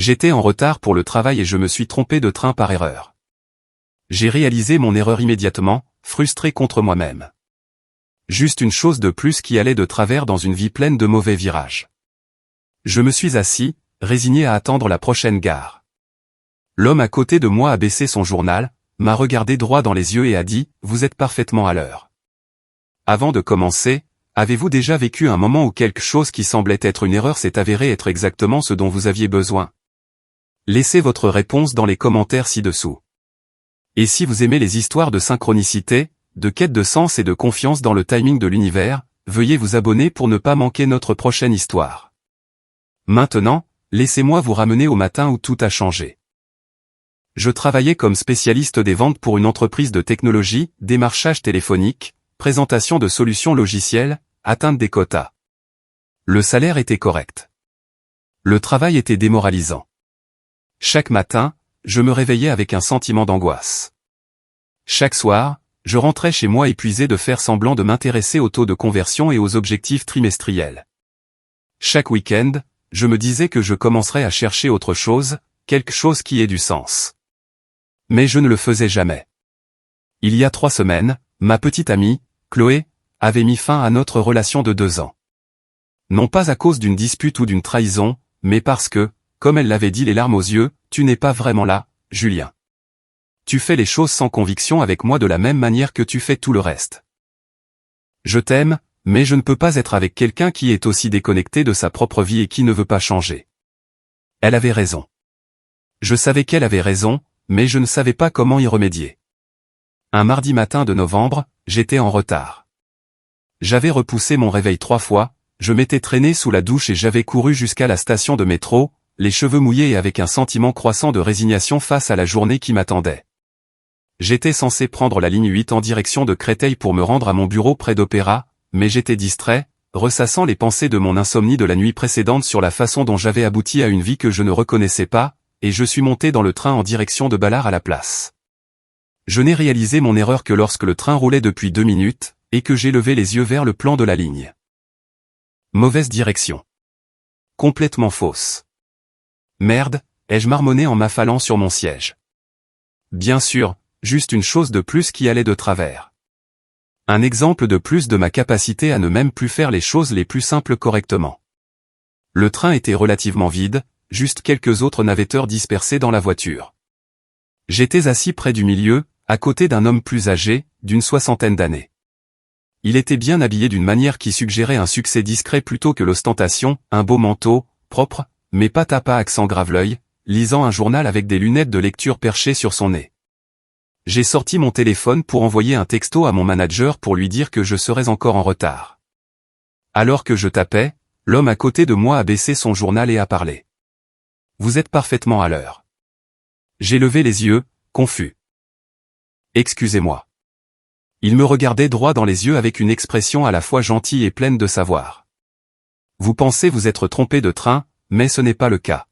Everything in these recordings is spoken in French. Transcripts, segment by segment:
J'étais en retard pour le travail et je me suis trompé de train par erreur. J'ai réalisé mon erreur immédiatement, frustré contre moi-même. Juste une chose de plus qui allait de travers dans une vie pleine de mauvais virages. Je me suis assis, résigné à attendre la prochaine gare. L'homme à côté de moi a baissé son journal, m'a regardé droit dans les yeux et a dit « Vous êtes parfaitement à l'heure ». Avant de commencer, avez-vous déjà vécu un moment où quelque chose qui semblait être une erreur s'est avéré être exactement ce dont vous aviez besoin? Laissez votre réponse dans les commentaires ci-dessous. Et si vous aimez les histoires de synchronicité, de quête de sens et de confiance dans le timing de l'univers, veuillez vous abonner pour ne pas manquer notre prochaine histoire. Maintenant, laissez-moi vous ramener au matin où tout a changé. Je travaillais comme spécialiste des ventes pour une entreprise de technologie, démarchage téléphonique, présentation de solutions logicielles, atteinte des quotas. Le salaire était correct. Le travail était démoralisant. Chaque matin, je me réveillais avec un sentiment d'angoisse. Chaque soir, je rentrais chez moi épuisé de faire semblant de m'intéresser au taux de conversion et aux objectifs trimestriels. Chaque week-end, je me disais que je commencerais à chercher autre chose, quelque chose qui ait du sens. Mais je ne le faisais jamais. Il y a 3 semaines, ma petite amie, Chloé, avait mis fin à notre relation de 2 ans. Non pas à cause d'une dispute ou d'une trahison, mais parce que, comme elle l'avait dit les larmes aux yeux, tu n'es pas vraiment là, Julien. Tu fais les choses sans conviction avec moi de la même manière que tu fais tout le reste. Je t'aime, mais je ne peux pas être avec quelqu'un qui est aussi déconnecté de sa propre vie et qui ne veut pas changer. Elle avait raison. Je savais qu'elle avait raison, mais je ne savais pas comment y remédier. Un mardi matin de novembre, j'étais en retard. J'avais repoussé mon réveil 3 fois, je m'étais traîné sous la douche et j'avais couru jusqu'à la station de métro, les cheveux mouillés et avec un sentiment croissant de résignation face à la journée qui m'attendait. J'étais censé prendre la ligne 8 en direction de Créteil pour me rendre à mon bureau près d'Opéra, mais j'étais distrait, ressassant les pensées de mon insomnie de la nuit précédente sur la façon dont j'avais abouti à une vie que je ne reconnaissais pas, et je suis monté dans le train en direction de Ballard à la place. Je n'ai réalisé mon erreur que lorsque le train roulait depuis 2 minutes, et que j'ai levé les yeux vers le plan de la ligne. Mauvaise direction. Complètement fausse. Merde, ai-je marmonné en m'affalant sur mon siège. Bien sûr, juste une chose de plus qui allait de travers. Un exemple de plus de ma capacité à ne même plus faire les choses les plus simples correctement. Le train était relativement vide, juste quelques autres navetteurs dispersés dans la voiture. J'étais assis près du milieu, à côté d'un homme plus âgé, d'une 60aine d'années. Il était bien habillé d'une manière qui suggérait un succès discret plutôt que l'ostentation, un beau manteau, propre, mais pas tapa accent grave-l'œil, lisant un journal avec des lunettes de lecture perchées sur son nez. J'ai sorti mon téléphone pour envoyer un texto à mon manager pour lui dire que je serais encore en retard. Alors que je tapais, l'homme à côté de moi a baissé son journal et a parlé. Vous êtes parfaitement à l'heure. J'ai levé les yeux, confus. Excusez-moi. Il me regardait droit dans les yeux avec une expression à la fois gentille et pleine de savoir. Vous pensez vous être trompé de train, mais ce n'est pas le cas.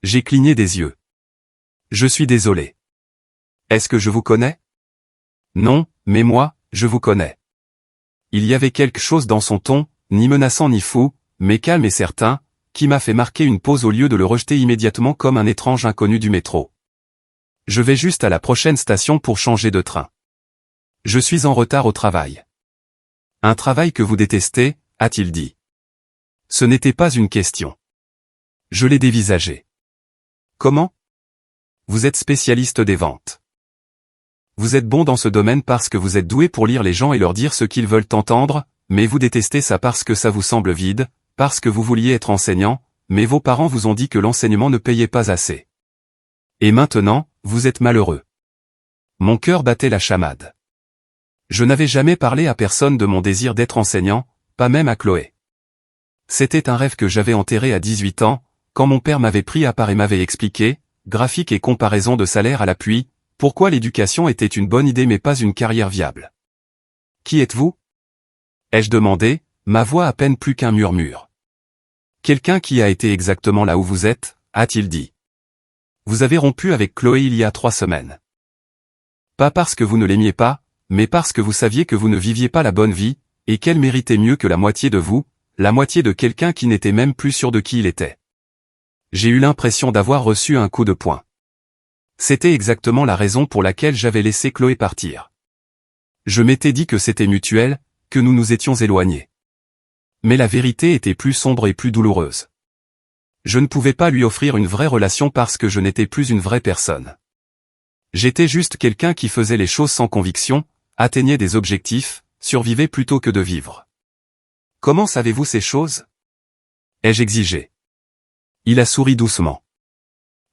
J'ai cligné des yeux. Je suis désolé. Est-ce que je vous connais? Non, mais moi, je vous connais. Il y avait quelque chose dans son ton, ni menaçant ni fou, mais calme et certain, qui m'a fait marquer une pause au lieu de le rejeter immédiatement comme un étrange inconnu du métro. Je vais juste à la prochaine station pour changer de train. Je suis en retard au travail. Un travail que vous détestez, a-t-il dit. Ce n'était pas une question. Je l'ai dévisagé. Comment? Vous êtes spécialiste des ventes. Vous êtes bon dans ce domaine parce que vous êtes doué pour lire les gens et leur dire ce qu'ils veulent entendre, mais vous détestez ça parce que ça vous semble vide, parce que vous vouliez être enseignant, mais vos parents vous ont dit que l'enseignement ne payait pas assez. Et maintenant, vous êtes malheureux. Mon cœur battait la chamade. Je n'avais jamais parlé à personne de mon désir d'être enseignant, pas même à Chloé. C'était un rêve que j'avais enterré à 18 ans, quand mon père m'avait pris à part et m'avait expliqué, graphique et comparaison de salaire à l'appui, pourquoi l'éducation était une bonne idée mais pas une carrière viable. Qui êtes-vous? Ai-je demandé, ma voix à peine plus qu'un murmure. Quelqu'un qui a été exactement là où vous êtes, a-t-il dit. Vous avez rompu avec Chloé il y a 3 semaines. Pas parce que vous ne l'aimiez pas, mais parce que vous saviez que vous ne viviez pas la bonne vie, et qu'elle méritait mieux que la moitié de vous, la moitié de quelqu'un qui n'était même plus sûr de qui il était. J'ai eu l'impression d'avoir reçu un coup de poing. C'était exactement la raison pour laquelle j'avais laissé Chloé partir. Je m'étais dit que c'était mutuel, que nous nous étions éloignés. Mais la vérité était plus sombre et plus douloureuse. Je ne pouvais pas lui offrir une vraie relation parce que je n'étais plus une vraie personne. J'étais juste quelqu'un qui faisait les choses sans conviction, atteignait des objectifs, survivait plutôt que de vivre. Comment savez-vous ces choses? Ai-je exigé. Il a souri doucement.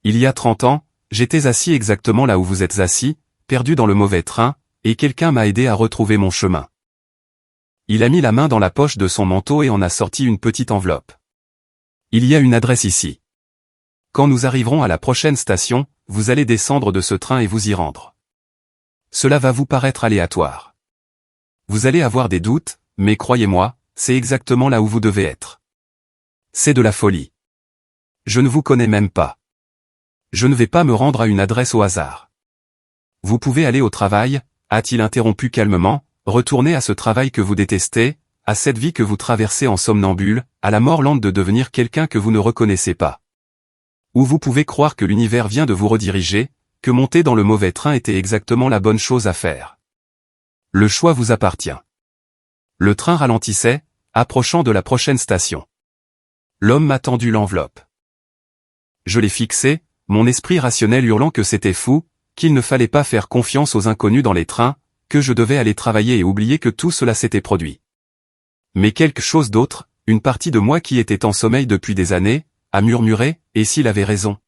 Il y a 30 ans, j'étais assis exactement là où vous êtes assis, perdu dans le mauvais train, et quelqu'un m'a aidé à retrouver mon chemin. Il a mis la main dans la poche de son manteau et en a sorti une petite enveloppe. Il y a une adresse ici. Quand nous arriverons à la prochaine station, vous allez descendre de ce train et vous y rendre. Cela va vous paraître aléatoire. Vous allez avoir des doutes, mais croyez-moi, c'est exactement là où vous devez être. C'est de la folie. Je ne vous connais même pas. Je ne vais pas me rendre à une adresse au hasard. Vous pouvez aller au travail, a-t-il interrompu calmement, retourner à ce travail que vous détestez, à cette vie que vous traversez en somnambule, à la mort lente de devenir quelqu'un que vous ne reconnaissez pas. Ou vous pouvez croire que l'univers vient de vous rediriger, que monter dans le mauvais train était exactement la bonne chose à faire. Le choix vous appartient. Le train ralentissait, approchant de la prochaine station. L'homme m'a tendu l'enveloppe. Je l'ai fixée, mon esprit rationnel hurlant que c'était fou, qu'il ne fallait pas faire confiance aux inconnus dans les trains, que je devais aller travailler et oublier que tout cela s'était produit. Mais quelque chose d'autre, une partie de moi qui était en sommeil depuis des années, a murmuré, et s'il avait raison?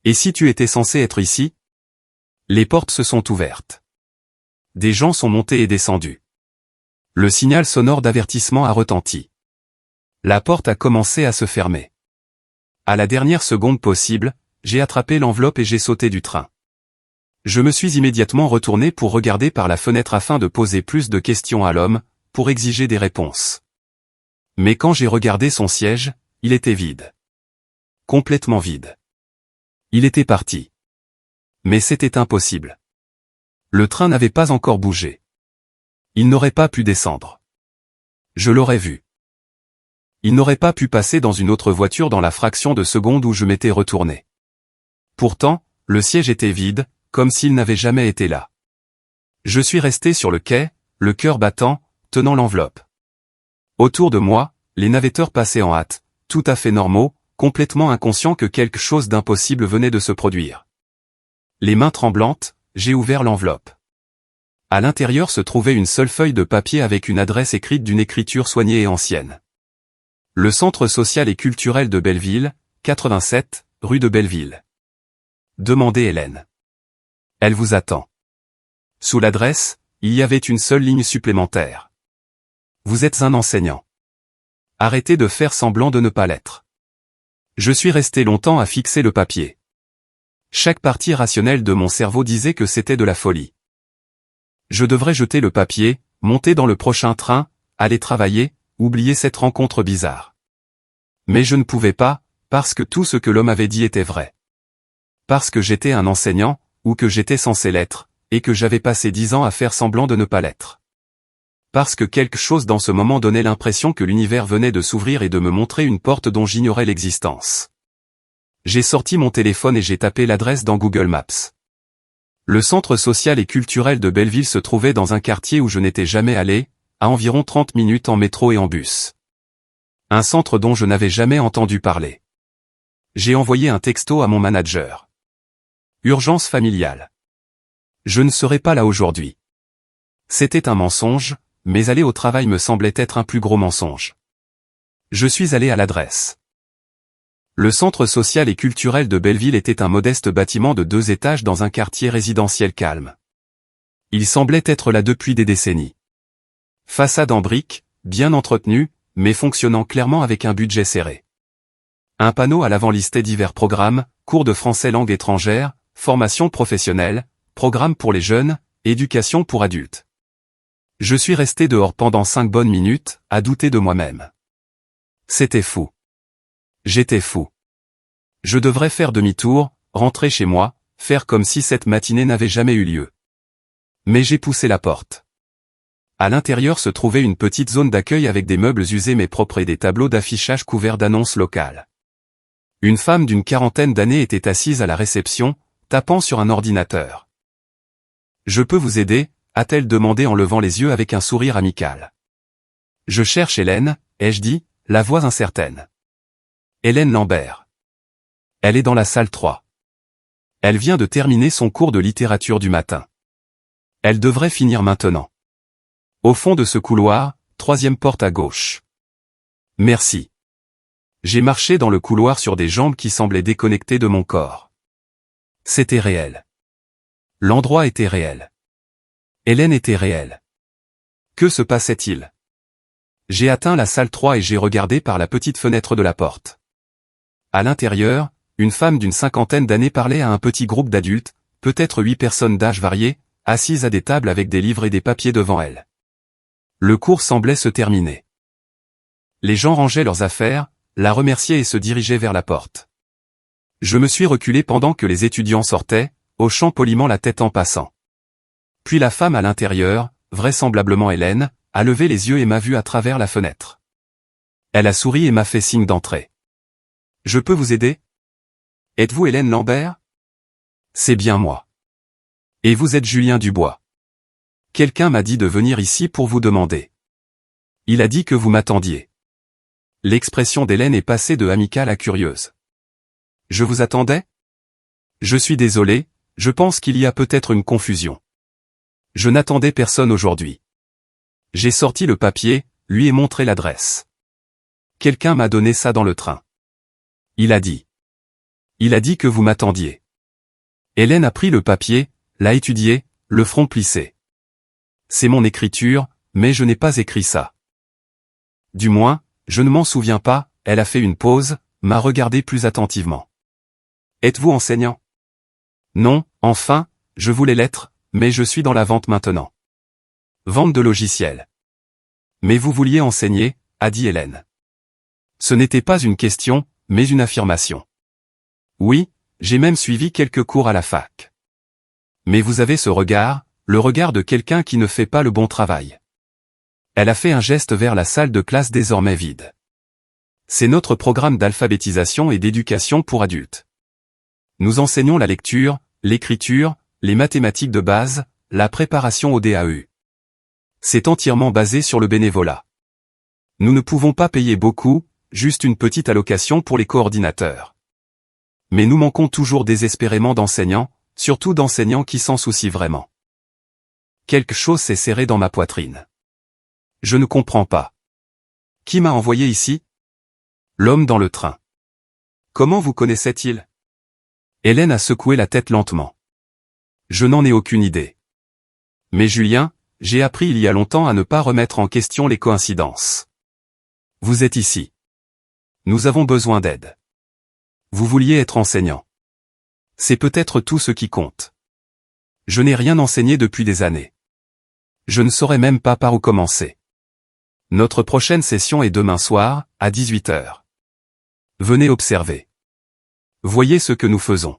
Et si tu étais censé être ici? Les portes se sont ouvertes. Des gens sont montés et descendus. Le signal sonore d'avertissement a retenti. La porte a commencé à se fermer. À la dernière seconde possible, j'ai attrapé l'enveloppe et j'ai sauté du train. Je me suis immédiatement retourné pour regarder par la fenêtre afin de poser plus de questions à l'homme, pour exiger des réponses. Mais quand j'ai regardé son siège, il était vide. Complètement vide. Il était parti. Mais c'était impossible. Le train n'avait pas encore bougé. Il n'aurait pas pu descendre. Je l'aurais vu. Il n'aurait pas pu passer dans une autre voiture dans la fraction de seconde où je m'étais retourné. Pourtant, le siège était vide, comme s'il n'avait jamais été là. Je suis resté sur le quai, le cœur battant, tenant l'enveloppe. Autour de moi, les navetteurs passaient en hâte, tout à fait normaux, complètement inconscients que quelque chose d'impossible venait de se produire. Les mains tremblantes, j'ai ouvert l'enveloppe. À l'intérieur se trouvait une seule feuille de papier avec une adresse écrite d'une écriture soignée et ancienne. Le Centre social et culturel de Belleville, 87, rue de Belleville. Demandez Hélène. Elle vous attend. Sous l'adresse, il y avait une seule ligne supplémentaire. Vous êtes un enseignant. Arrêtez de faire semblant de ne pas l'être. Je suis resté longtemps à fixer le papier. Chaque partie rationnelle de mon cerveau disait que c'était de la folie. Je devrais jeter le papier, monter dans le prochain train, aller travailler, oublier cette rencontre bizarre. Mais je ne pouvais pas, parce que tout ce que l'homme avait dit était vrai. Parce que j'étais un enseignant, ou que j'étais censé l'être, et que j'avais passé 10 ans à faire semblant de ne pas l'être. Parce que quelque chose dans ce moment donnait l'impression que l'univers venait de s'ouvrir et de me montrer une porte dont j'ignorais l'existence. J'ai sorti mon téléphone et j'ai tapé l'adresse dans Google Maps. Le centre social et culturel de Belleville se trouvait dans un quartier où je n'étais jamais allé, à environ 30 minutes en métro et en bus. Un centre dont je n'avais jamais entendu parler. J'ai envoyé un texto à mon manager. Urgence familiale. Je ne serai pas là aujourd'hui. C'était un mensonge, mais aller au travail me semblait être un plus gros mensonge. Je suis allé à l'adresse. Le centre social et culturel de Belleville était un modeste bâtiment de 2 étages dans un quartier résidentiel calme. Il semblait être là depuis des décennies. Façade en briques, bien entretenue, mais fonctionnant clairement avec un budget serré. Un panneau à l'avant listait divers programmes, cours de français langue étrangère, formation professionnelle, programme pour les jeunes, éducation pour adultes. Je suis resté dehors pendant 5 bonnes minutes, à douter de moi-même. C'était fou. J'étais fou. Je devrais faire demi-tour, rentrer chez moi, faire comme si cette matinée n'avait jamais eu lieu. Mais j'ai poussé la porte. À l'intérieur se trouvait une petite zone d'accueil avec des meubles usés mais propres et des tableaux d'affichage couverts d'annonces locales. Une femme d'une quarantaine d'années était assise à la réception, tapant sur un ordinateur. « Je peux vous aider ?» a-t-elle demandé en levant les yeux avec un sourire amical. « Je cherche Hélène » ai-je dit, la voix incertaine. « Hélène Lambert. Elle est dans la salle 3. Elle vient de terminer son cours de littérature du matin. Elle devrait finir maintenant. Au fond de ce couloir, 3e porte à gauche. Merci. » J'ai marché dans le couloir sur des jambes qui semblaient déconnectées de mon corps. C'était réel. L'endroit était réel. Hélène était réelle. Que se passait-il? J'ai atteint la salle 3 et j'ai regardé par la petite fenêtre de la porte. À l'intérieur, une femme d'une cinquantaine d'années parlait à un petit groupe d'adultes, peut-être 8 personnes d'âge variés, assises à des tables avec des livres et des papiers devant elles. Le cours semblait se terminer. Les gens rangeaient leurs affaires, la remerciaient et se dirigeaient vers la porte. Je me suis reculé pendant que les étudiants sortaient, hochant poliment la tête en passant. Puis la femme à l'intérieur, vraisemblablement Hélène, a levé les yeux et m'a vu à travers la fenêtre. Elle a souri et m'a fait signe d'entrer. « Je peux vous aider? Êtes-vous Hélène Lambert? » « C'est bien moi. »« Et vous êtes Julien Dubois. »« Quelqu'un m'a dit de venir ici pour vous demander. »« Il a dit que vous m'attendiez. » L'expression d'Hélène est passée de amicale à curieuse. « Je vous attendais? »« Je suis désolé, je pense qu'il y a peut-être une confusion. Je n'attendais personne aujourd'hui. J'ai sorti le papier, lui ai montré l'adresse. Quelqu'un m'a donné ça dans le train. Il a dit. Il a dit que vous m'attendiez. » Hélène a pris le papier, l'a étudié, le front plissé. « C'est mon écriture, mais je n'ai pas écrit ça. » « Du moins, je ne m'en souviens pas. » Elle a fait une pause, m'a regardé plus attentivement. « Êtes-vous enseignant? » « Non, enfin, je voulais l'être, mais je suis dans la vente maintenant. »« Vente de logiciels. »« Mais vous vouliez enseigner, » a dit Hélène. Ce n'était pas une question, mais une affirmation. « Oui, j'ai même suivi quelques cours à la fac. »« Mais vous avez ce regard, le regard de quelqu'un qui ne fait pas le bon travail. » Elle a fait un geste vers la salle de classe désormais vide. « C'est notre programme d'alphabétisation et d'éducation pour adultes. Nous enseignons la lecture, l'écriture, les mathématiques de base, la préparation au DAE. C'est entièrement basé sur le bénévolat. Nous ne pouvons pas payer beaucoup, juste une petite allocation pour les coordinateurs. Mais nous manquons toujours désespérément d'enseignants, surtout d'enseignants qui s'en soucient vraiment. » Quelque chose s'est serré dans ma poitrine. Je ne comprends pas. Qui m'a envoyé ici? L'homme dans le train. Comment vous connaissait-il? Hélène a secoué la tête lentement. Je n'en ai aucune idée. Mais Julien, j'ai appris il y a longtemps à ne pas remettre en question les coïncidences. Vous êtes ici. Nous avons besoin d'aide. Vous vouliez être enseignant. C'est peut-être tout ce qui compte. Je n'ai rien enseigné depuis des années. Je ne saurais même pas par où commencer. Notre prochaine session est demain soir, à 18h. Venez observer. Voyez ce que nous faisons.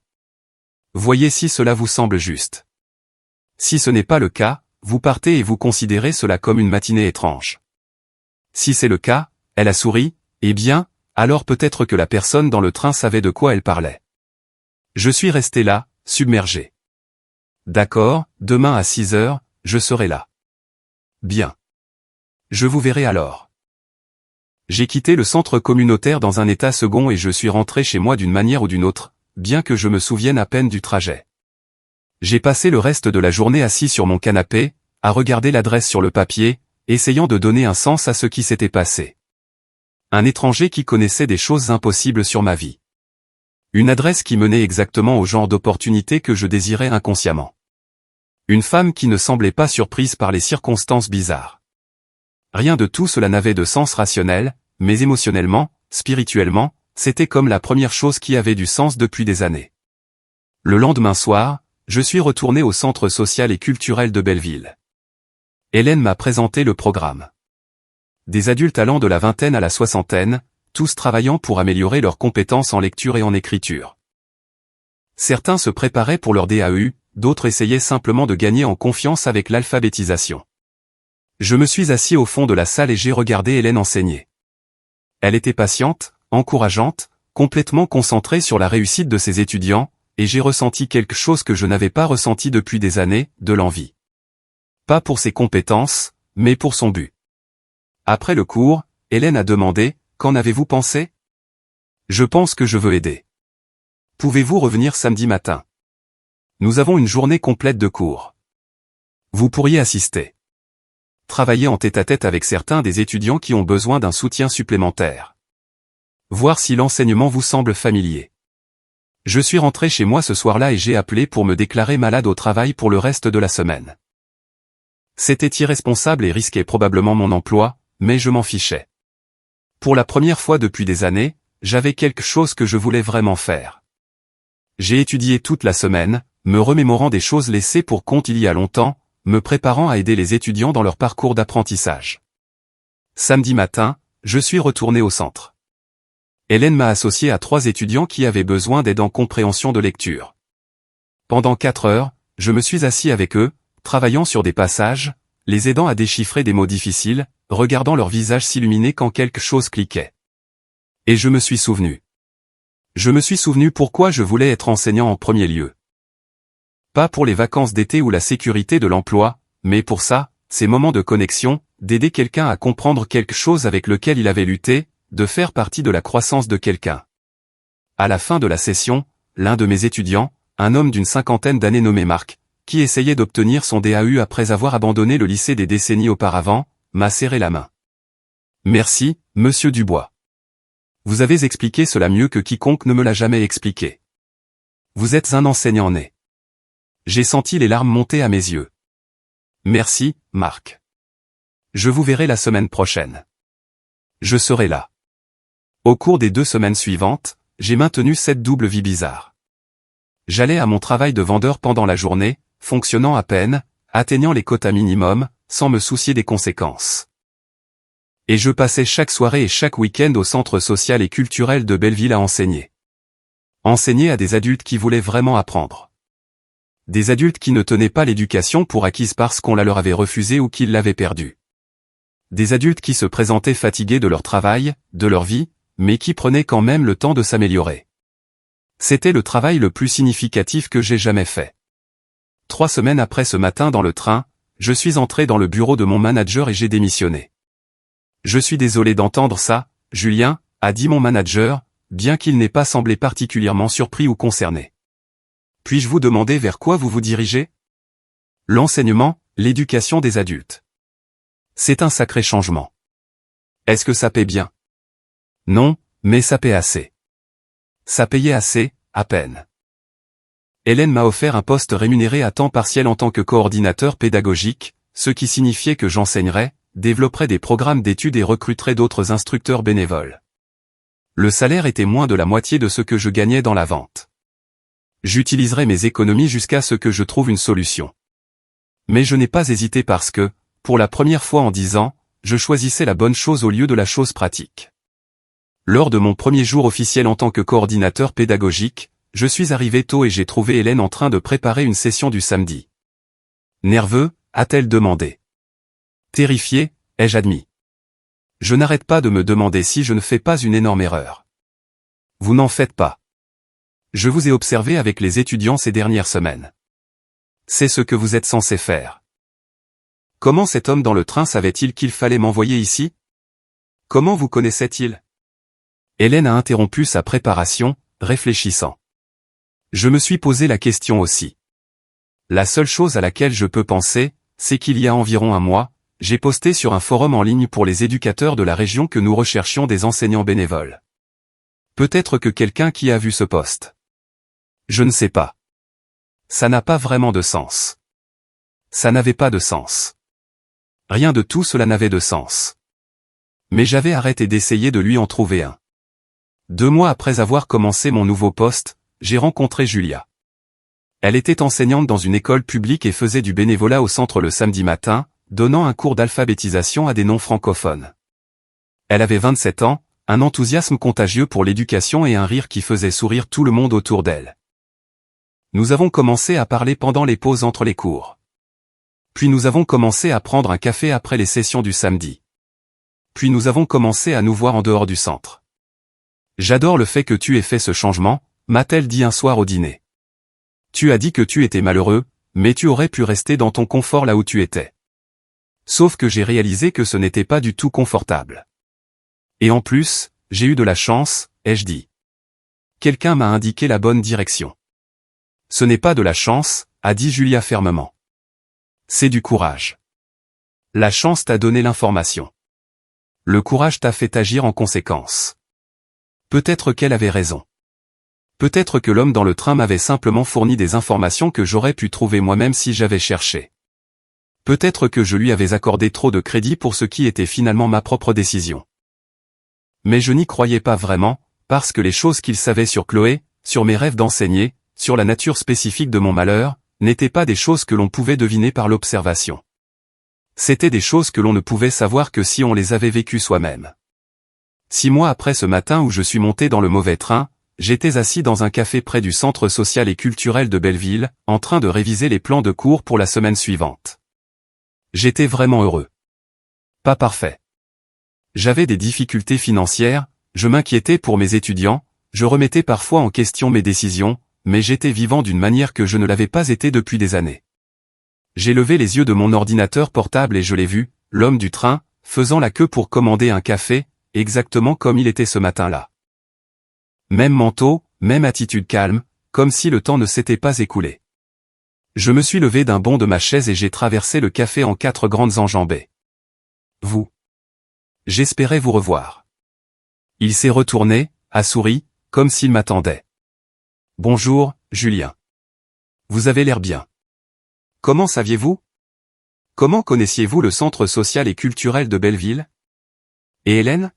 Voyez si cela vous semble juste. Si ce n'est pas le cas, vous partez et vous considérez cela comme une matinée étrange. Si c'est le cas, elle a souri, eh bien, alors peut-être que la personne dans le train savait de quoi elle parlait. Je suis resté là, submergé. D'accord, demain à 6h, je serai là. Bien. Je vous verrai alors. J'ai quitté le centre communautaire dans un état second et je suis rentré chez moi d'une manière ou d'une autre, bien que je me souvienne à peine du trajet. J'ai passé le reste de la journée assis sur mon canapé, à regarder l'adresse sur le papier, essayant de donner un sens à ce qui s'était passé. Un étranger qui connaissait des choses impossibles sur ma vie. Une adresse qui menait exactement au genre d'opportunité que je désirais inconsciemment. Une femme qui ne semblait pas surprise par les circonstances bizarres. Rien de tout cela n'avait de sens rationnel, mais émotionnellement, spirituellement, c'était comme la première chose qui avait du sens depuis des années. Le lendemain soir, je suis retourné au centre social et culturel de Belleville. Hélène m'a présenté le programme. Des adultes allant de la vingtaine à la soixantaine, tous travaillant pour améliorer leurs compétences en lecture et en écriture. Certains se préparaient pour leur DAU, d'autres essayaient simplement de gagner en confiance avec l'alphabétisation. Je me suis assis au fond de la salle et j'ai regardé Hélène enseigner. Elle était patiente, encourageante, complètement concentrée sur la réussite de ses étudiants, et j'ai ressenti quelque chose que je n'avais pas ressenti depuis des années, de l'envie. Pas pour ses compétences, mais pour son but. Après le cours, Hélène a demandé, « Qu'en avez-vous pensé ? Je pense que je veux aider. Pouvez-vous revenir samedi matin ? Nous avons une journée complète de cours. Vous pourriez assister. Travailler en tête-à-tête avec certains des étudiants qui ont besoin d'un soutien supplémentaire. Voir si l'enseignement vous semble familier. Je suis rentré chez moi ce soir-là et j'ai appelé pour me déclarer malade au travail pour le reste de la semaine. C'était irresponsable et risquait probablement mon emploi, mais je m'en fichais. Pour la première fois depuis des années, j'avais quelque chose que je voulais vraiment faire. J'ai étudié toute la semaine, me remémorant des choses laissées pour compte il y a longtemps, me préparant à aider les étudiants dans leur parcours d'apprentissage. Samedi matin, je suis retourné au centre. Hélène m'a associé à 3 étudiants qui avaient besoin d'aide en compréhension de lecture. Pendant 4 heures, je me suis assis avec eux, travaillant sur des passages, les aidant à déchiffrer des mots difficiles, regardant leur visage s'illuminer quand quelque chose cliquait. Et je me suis souvenu. Je me suis souvenu pourquoi je voulais être enseignant en premier lieu. Pas pour les vacances d'été ou la sécurité de l'emploi, mais pour ça, ces moments de connexion, d'aider quelqu'un à comprendre quelque chose avec lequel il avait lutté, de faire partie de la croissance de quelqu'un. À la fin de la session, l'un de mes étudiants, un homme d'une 50aine d'années nommé Marc, qui essayait d'obtenir son DAU après avoir abandonné le lycée des décennies auparavant, m'a serré la main. Merci, monsieur Dubois. Vous avez expliqué cela mieux que quiconque ne me l'a jamais expliqué. Vous êtes un enseignant né. J'ai senti les larmes monter à mes yeux. Merci, Marc. Je vous verrai la semaine prochaine. Je serai là. Au cours des 2 semaines suivantes, j'ai maintenu cette double vie bizarre. J'allais à mon travail de vendeur pendant la journée, fonctionnant à peine, atteignant les quotas minimums, sans me soucier des conséquences. Et je passais chaque soirée et chaque week-end au centre social et culturel de Belleville à enseigner. Enseigner à des adultes qui voulaient vraiment apprendre. Des adultes qui ne tenaient pas l'éducation pour acquise parce qu'on la leur avait refusée ou qu'ils l'avaient perdue. Des adultes qui se présentaient fatigués de leur travail, de leur vie, mais qui prenaient quand même le temps de s'améliorer. C'était le travail le plus significatif que j'ai jamais fait. 3 semaines après ce matin dans le train, je suis entré dans le bureau de mon manager et j'ai démissionné. Je suis désolé d'entendre ça, Julien, a dit mon manager, bien qu'il n'ait pas semblé particulièrement surpris ou concerné. Puis-je vous demander vers quoi vous vous dirigez ? L'enseignement, l'éducation des adultes. C'est un sacré changement. Est-ce que ça paie bien ? Non, mais ça paie assez. Ça payait assez, à peine. Hélène m'a offert un poste rémunéré à temps partiel en tant que coordinateur pédagogique, ce qui signifiait que j'enseignerais, développerais des programmes d'études et recruterais d'autres instructeurs bénévoles. Le salaire était moins de la moitié de ce que je gagnais dans la vente. J'utiliserai mes économies jusqu'à ce que je trouve une solution. Mais je n'ai pas hésité parce que, pour la première fois en 10 ans, je choisissais la bonne chose au lieu de la chose pratique. Lors de mon premier jour officiel en tant que coordinateur pédagogique, je suis arrivé tôt et j'ai trouvé Hélène en train de préparer une session du samedi. Nerveux, a-t-elle demandé. Terrifié, ai-je admis. Je n'arrête pas de me demander si je ne fais pas une énorme erreur. Vous n'en faites pas. Je vous ai observé avec les étudiants ces dernières semaines. C'est ce que vous êtes censé faire. Comment cet homme dans le train savait-il qu'il fallait m'envoyer ici ? Comment vous connaissait-il ? Hélène a interrompu sa préparation, réfléchissant. Je me suis posé la question aussi. La seule chose à laquelle je peux penser, c'est qu'il y a environ un mois, j'ai posté sur un forum en ligne pour les éducateurs de la région que nous recherchions des enseignants bénévoles. Peut-être que quelqu'un qui a vu ce post. Je ne sais pas. Ça n'a pas vraiment de sens. Ça n'avait pas de sens. Rien de tout cela n'avait de sens. Mais j'avais arrêté d'essayer de lui en trouver un. 2 mois après avoir commencé mon nouveau poste, j'ai rencontré Julia. Elle était enseignante dans une école publique et faisait du bénévolat au centre le samedi matin, donnant un cours d'alphabétisation à des non-francophones. Elle avait 27 ans, un enthousiasme contagieux pour l'éducation et un rire qui faisait sourire tout le monde autour d'elle. Nous avons commencé à parler pendant les pauses entre les cours. Puis nous avons commencé à prendre un café après les sessions du samedi. Puis nous avons commencé à nous voir en dehors du centre. J'adore le fait que tu aies fait ce changement, m'a-t-elle dit un soir au dîner. Tu as dit que tu étais malheureux, mais tu aurais pu rester dans ton confort là où tu étais. Sauf que j'ai réalisé que ce n'était pas du tout confortable. Et en plus, j'ai eu de la chance, ai-je dit. Quelqu'un m'a indiqué la bonne direction. Ce n'est pas de la chance, a dit Julia fermement. C'est du courage. La chance t'a donné l'information. Le courage t'a fait agir en conséquence. Peut-être qu'elle avait raison. Peut-être que l'homme dans le train m'avait simplement fourni des informations que j'aurais pu trouver moi-même si j'avais cherché. Peut-être que je lui avais accordé trop de crédit pour ce qui était finalement ma propre décision. Mais je n'y croyais pas vraiment, parce que les choses qu'il savait sur Chloé, sur mes rêves d'enseigner, sur la nature spécifique de mon malheur, n'étaient pas des choses que l'on pouvait deviner par l'observation. C'étaient des choses que l'on ne pouvait savoir que si on les avait vécues soi-même. 6 mois après ce matin où je suis monté dans le mauvais train, j'étais assis dans un café près du centre social et culturel de Belleville, en train de réviser les plans de cours pour la semaine suivante. J'étais vraiment heureux. Pas parfait. J'avais des difficultés financières, je m'inquiétais pour mes étudiants, je remettais parfois en question mes décisions, mais j'étais vivant d'une manière que je ne l'avais pas été depuis des années. J'ai levé les yeux de mon ordinateur portable et je l'ai vu, l'homme du train, faisant la queue pour commander un café, exactement comme il était ce matin-là. Même manteau, même attitude calme, comme si le temps ne s'était pas écoulé. Je me suis levé d'un bond de ma chaise et j'ai traversé le café en 4 grandes enjambées. Vous. J'espérais vous revoir. Il s'est retourné, a souri, comme s'il m'attendait. Bonjour, Julien. Vous avez l'air bien. Comment saviez-vous? Comment connaissiez-vous le centre social et culturel de Belleville? Et Hélène?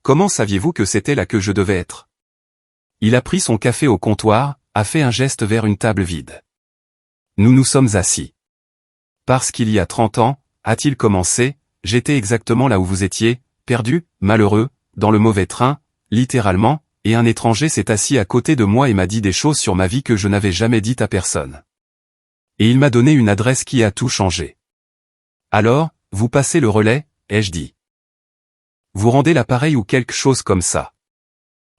Comment saviez-vous que c'était là que je devais être? Il a pris son café au comptoir, a fait un geste vers une table vide. Nous nous sommes assis. Parce qu'il y a 30 ans, a-t-il commencé, j'étais exactement là où vous étiez, perdu, malheureux, dans le mauvais train, littéralement, et un étranger s'est assis à côté de moi et m'a dit des choses sur ma vie que je n'avais jamais dites à personne. Et il m'a donné une adresse qui a tout changé. Alors, vous passez le relais, ai-je dit. Vous rendez l'appareil ou quelque chose comme ça.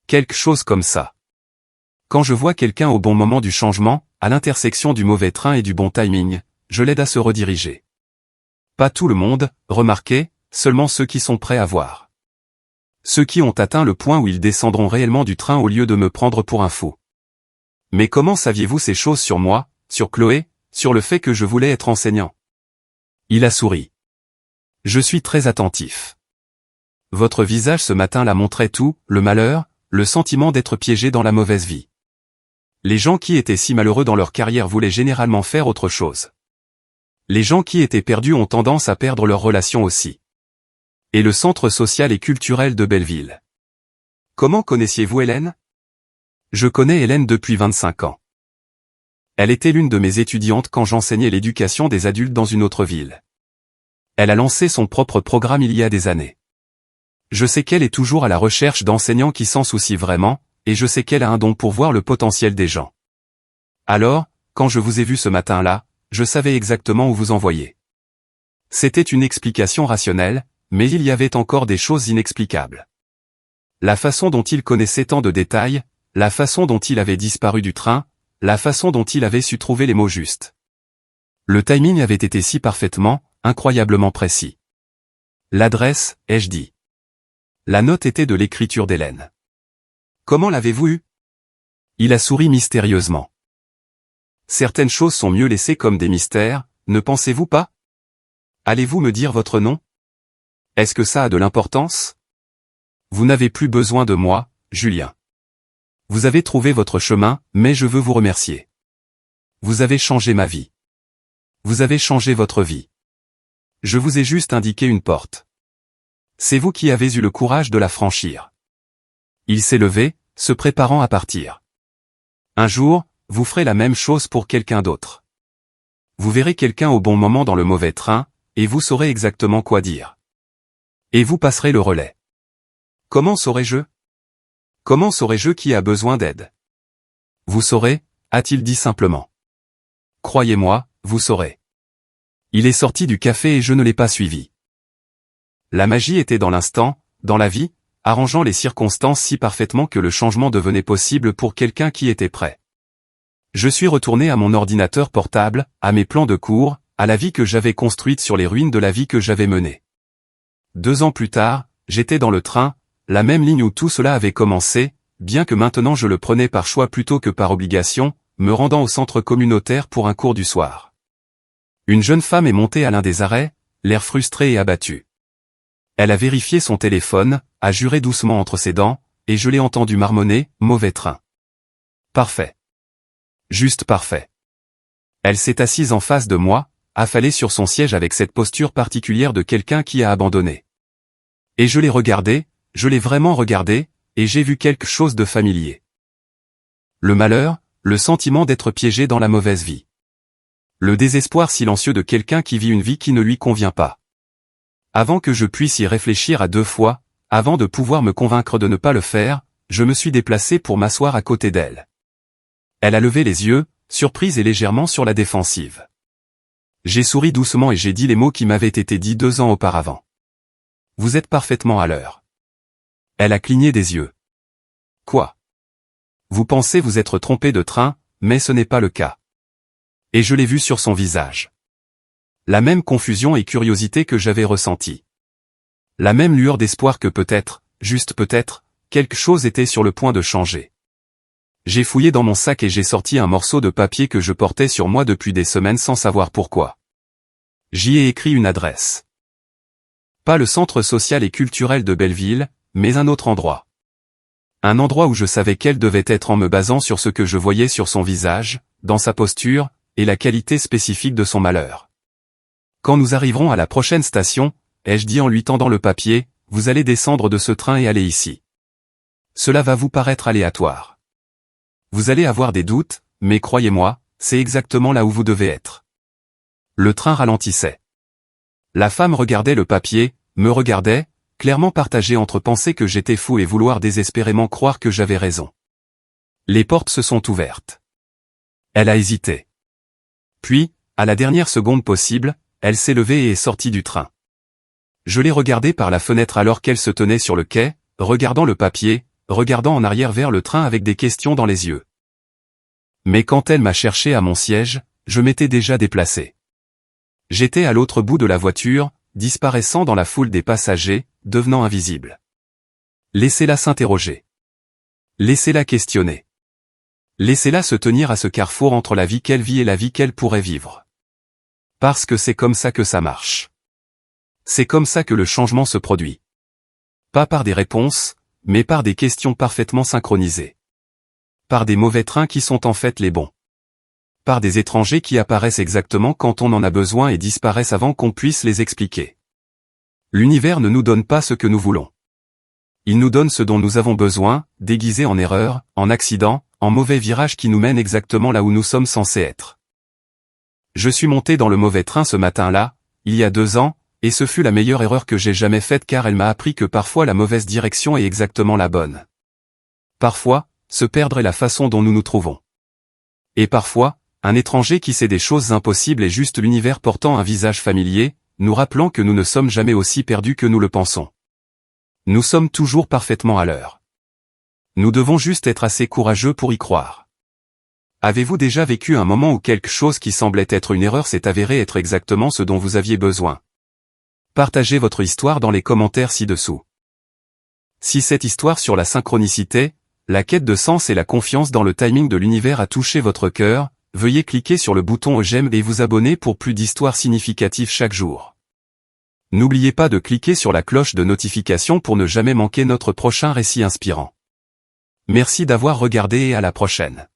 Quelque chose comme ça. Quand je vois quelqu'un au bon moment du changement, à l'intersection du mauvais train et du bon timing, je l'aide à se rediriger. Pas tout le monde, remarquez, seulement ceux qui sont prêts à voir. Ceux qui ont atteint le point où ils descendront réellement du train au lieu de me prendre pour un fou. Mais comment saviez-vous ces choses sur moi, sur Chloé, sur le fait que je voulais être enseignant? Il a souri. Je suis très attentif. Votre visage ce matin-là montrait tout, le malheur, le sentiment d'être piégé dans la mauvaise vie. Les gens qui étaient si malheureux dans leur carrière voulaient généralement faire autre chose. Les gens qui étaient perdus ont tendance à perdre leurs relations aussi. Et le centre social et culturel de Belleville. Comment connaissiez-vous Hélène? Je connais Hélène depuis 25 ans. Elle était l'une de mes étudiantes quand j'enseignais l'éducation des adultes dans une autre ville. Elle a lancé son propre programme il y a des années. Je sais qu'elle est toujours à la recherche d'enseignants qui s'en soucient vraiment, et je sais qu'elle a un don pour voir le potentiel des gens. Alors, quand je vous ai vu ce matin-là, je savais exactement où vous envoyer. C'était une explication rationnelle, mais il y avait encore des choses inexplicables. La façon dont il connaissait tant de détails, la façon dont il avait disparu du train, la façon dont il avait su trouver les mots justes. Le timing avait été si parfaitement, incroyablement précis. L'adresse, ai-je dit. La note était de l'écriture d'Hélène. Comment l'avez-vous eue? Il a souri mystérieusement. Certaines choses sont mieux laissées comme des mystères, ne pensez-vous pas? Allez-vous me dire votre nom? Est-ce que ça a de l'importance? Vous n'avez plus besoin de moi, Julien. Vous avez trouvé votre chemin, mais je veux vous remercier. Vous avez changé ma vie. Vous avez changé votre vie. Je vous ai juste indiqué une porte. C'est vous qui avez eu le courage de la franchir. Il s'est levé, se préparant à partir. Un jour, vous ferez la même chose pour quelqu'un d'autre. Vous verrez quelqu'un au bon moment dans le mauvais train, et vous saurez exactement quoi dire. Et vous passerez le relais. Comment saurai-je? Comment saurai-je qui a besoin d'aide? Vous saurez, a-t-il dit simplement. Croyez-moi, vous saurez. Il est sorti du café et je ne l'ai pas suivi. La magie était dans l'instant, dans la vie, arrangeant les circonstances si parfaitement que le changement devenait possible pour quelqu'un qui était prêt. Je suis retourné à mon ordinateur portable, à mes plans de cours, à la vie que j'avais construite sur les ruines de la vie que j'avais menée. 2 ans plus tard, j'étais dans le train, la même ligne où tout cela avait commencé, bien que maintenant je le prenais par choix plutôt que par obligation, me rendant au centre communautaire pour un cours du soir. Une jeune femme est montée à l'un des arrêts, l'air frustré et abattu. Elle a vérifié son téléphone, a juré doucement entre ses dents, et je l'ai entendu marmonner, « Mauvais train. » Parfait. Juste parfait. Elle s'est assise en face de moi, affalée sur son siège avec cette posture particulière de quelqu'un qui a abandonné. Et je l'ai regardée, je l'ai vraiment regardée, et j'ai vu quelque chose de familier. Le malheur, le sentiment d'être piégé dans la mauvaise vie. Le désespoir silencieux de quelqu'un qui vit une vie qui ne lui convient pas. Avant que je puisse y réfléchir à 2 fois, avant de pouvoir me convaincre de ne pas le faire, je me suis déplacé pour m'asseoir à côté d'elle. Elle a levé les yeux, surprise et légèrement sur la défensive. J'ai souri doucement et j'ai dit les mots qui m'avaient été dits 2 ans auparavant. Vous êtes parfaitement à l'heure. Elle a cligné des yeux. Quoi? Vous pensez vous être trompé de train, mais ce n'est pas le cas. Et je l'ai vu sur son visage. La même confusion et curiosité que j'avais ressentie. La même lueur d'espoir que peut-être, juste peut-être, quelque chose était sur le point de changer. J'ai fouillé dans mon sac et j'ai sorti un morceau de papier que je portais sur moi depuis des semaines sans savoir pourquoi. J'y ai écrit une adresse. Pas le centre social et culturel de Belleville, mais un autre endroit. Un endroit où je savais qu'elle devait être en me basant sur ce que je voyais sur son visage, dans sa posture, et la qualité spécifique de son malheur. Quand nous arriverons à la prochaine station, ai-je dit en lui tendant le papier, vous allez descendre de ce train et aller ici. Cela va vous paraître aléatoire. Vous allez avoir des doutes, mais croyez-moi, c'est exactement là où vous devez être. Le train ralentissait. La femme regardait le papier, me regardait, clairement partagée entre penser que j'étais fou et vouloir désespérément croire que j'avais raison. Les portes se sont ouvertes. Elle a hésité. Puis, à la dernière seconde possible, elle s'est levée et est sortie du train. Je l'ai regardée par la fenêtre alors qu'elle se tenait sur le quai, regardant le papier, regardant en arrière vers le train avec des questions dans les yeux. Mais quand elle m'a cherché à mon siège, je m'étais déjà déplacé. J'étais à l'autre bout de la voiture, disparaissant dans la foule des passagers, devenant invisible. Laissez-la s'interroger. Laissez-la questionner. Laissez-la se tenir à ce carrefour entre la vie qu'elle vit et la vie qu'elle pourrait vivre. Parce que c'est comme ça que ça marche. C'est comme ça que le changement se produit. Pas par des réponses, mais par des questions parfaitement synchronisées. Par des mauvais trains qui sont en fait les bons. Par des étrangers qui apparaissent exactement quand on en a besoin et disparaissent avant qu'on puisse les expliquer. L'univers ne nous donne pas ce que nous voulons. Il nous donne ce dont nous avons besoin, déguisé en erreur, en accident, en mauvais virage qui nous mène exactement là où nous sommes censés être. Je suis monté dans le mauvais train ce matin-là, il y a 2 ans, et ce fut la meilleure erreur que j'ai jamais faite car elle m'a appris que parfois la mauvaise direction est exactement la bonne. Parfois, se perdre est la façon dont nous nous trouvons. Et parfois, un étranger qui sait des choses impossibles est juste l'univers portant un visage familier, nous rappelant que nous ne sommes jamais aussi perdus que nous le pensons. Nous sommes toujours parfaitement à l'heure. Nous devons juste être assez courageux pour y croire. Avez-vous déjà vécu un moment où quelque chose qui semblait être une erreur s'est avéré être exactement ce dont vous aviez besoin? Partagez votre histoire dans les commentaires ci-dessous. Si cette histoire sur la synchronicité, la quête de sens et la confiance dans le timing de l'univers a touché votre cœur, veuillez cliquer sur le bouton j'aime et vous abonner pour plus d'histoires significatives chaque jour. N'oubliez pas de cliquer sur la cloche de notification pour ne jamais manquer notre prochain récit inspirant. Merci d'avoir regardé et à la prochaine.